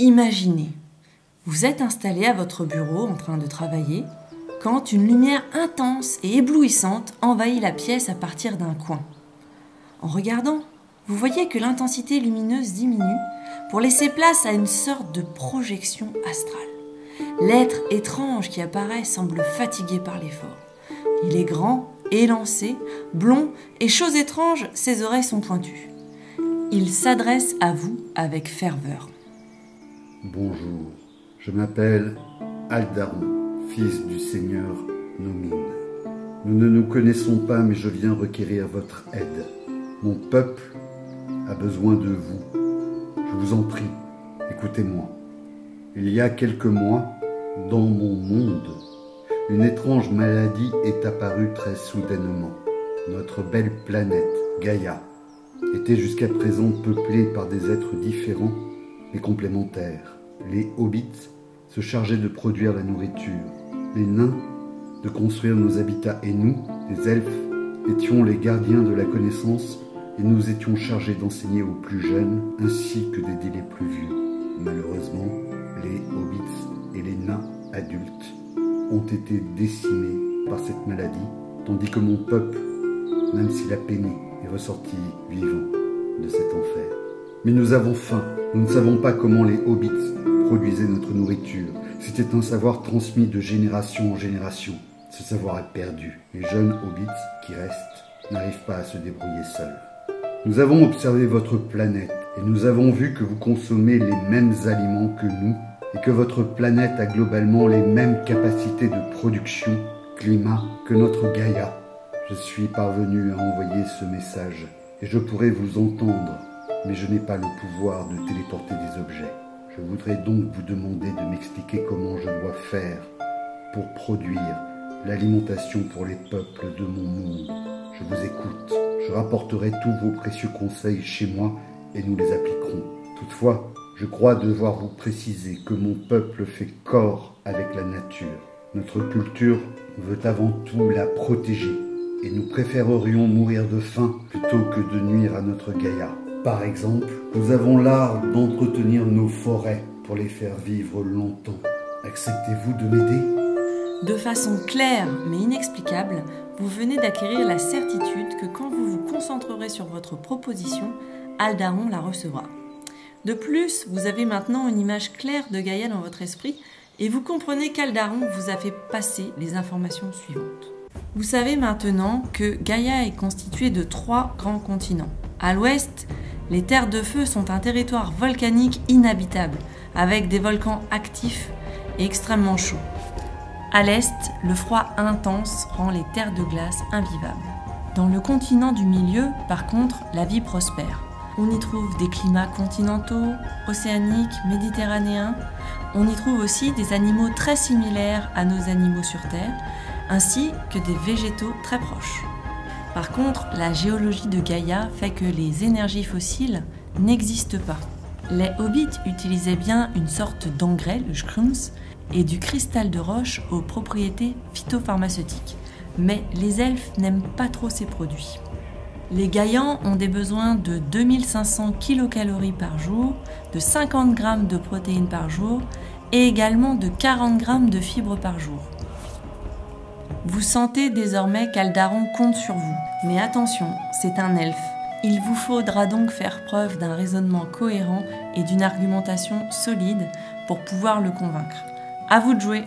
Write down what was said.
Imaginez, vous êtes installé à votre bureau en train de travailler quand une lumière intense et éblouissante envahit la pièce à partir d'un coin. En regardant, vous voyez que l'intensité lumineuse diminue pour laisser place à une sorte de projection astrale. L'être étrange qui apparaît semble fatigué par l'effort. Il est grand, élancé, blond et, chose étrange, ses oreilles sont pointues. Il s'adresse à vous avec ferveur. Bonjour, je m'appelle Aldaron, fils du seigneur Nomine. Nous ne nous connaissons pas, mais je viens requérir votre aide. Mon peuple a besoin de vous. Je vous en prie, écoutez-moi. Il y a quelques mois, dans mon monde, une étrange maladie est apparue très soudainement. Notre belle planète, Gaïa, était jusqu'à présent peuplée par des êtres différents mais complémentaires. Les hobbits se chargeaient de produire la nourriture, les nains de construire nos habitats et nous, les elfes, étions les gardiens de la connaissance et nous étions chargés d'enseigner aux plus jeunes ainsi que d'aider les plus vieux. Malheureusement, les hobbits et les nains adultes ont été décimés par cette maladie, tandis que mon peuple, même s'il a peiné, est ressorti vivant de cet enfer. Mais nous avons faim, nous ne savons pas comment les hobbits produisaient notre nourriture. C'était un savoir transmis de génération en génération. Ce savoir est perdu. Les jeunes hobbits qui restent n'arrivent pas à se débrouiller seuls. Nous avons observé votre planète et nous avons vu que vous consommez les mêmes aliments que nous et que votre planète a globalement les mêmes capacités de production, climat que notre Gaïa. Je suis parvenu à envoyer ce message et je pourrais vous entendre, mais je n'ai pas le pouvoir de téléporter des objets. Je voudrais donc vous demander de m'expliquer comment je dois faire pour produire l'alimentation pour les peuples de mon monde. Je vous écoute. Je rapporterai tous vos précieux conseils chez moi et nous les appliquerons. Toutefois, je crois devoir vous préciser que mon peuple fait corps avec la nature. Notre culture veut avant tout la protéger et nous préférerions mourir de faim plutôt que de nuire à notre Gaïa. Par exemple, nous avons l'art d'entretenir nos forêts pour les faire vivre longtemps. Acceptez-vous de m'aider ? De façon claire mais inexplicable, vous venez d'acquérir la certitude que quand vous vous concentrerez sur votre proposition, Aldaron la recevra. De plus, vous avez maintenant une image claire de Gaïa dans votre esprit et vous comprenez qu'Aldaron vous a fait passer les informations suivantes. Vous savez maintenant que Gaïa est constituée de 3 grands continents. À l'ouest, les terres de feu sont un territoire volcanique inhabitable, avec des volcans actifs et extrêmement chauds. À l'est, le froid intense rend les terres de glace invivables. Dans le continent du milieu, par contre, la vie prospère. On y trouve des climats continentaux, océaniques, méditerranéens. On y trouve aussi des animaux très similaires à nos animaux sur Terre, ainsi que des végétaux très proches. Par contre, la géologie de Gaïa fait que les énergies fossiles n'existent pas. Les hobbits utilisaient bien une sorte d'engrais, le skrums, et du cristal de roche aux propriétés phytopharmaceutiques. Mais les elfes n'aiment pas trop ces produits. Les Gaïans ont des besoins de 2500 kcal par jour, de 50 g de protéines par jour et également de 40 g de fibres par jour. Vous sentez désormais qu'Aldaron compte sur vous. Mais attention, c'est un elfe. Il vous faudra donc faire preuve d'un raisonnement cohérent et d'une argumentation solide pour pouvoir le convaincre. À vous de jouer!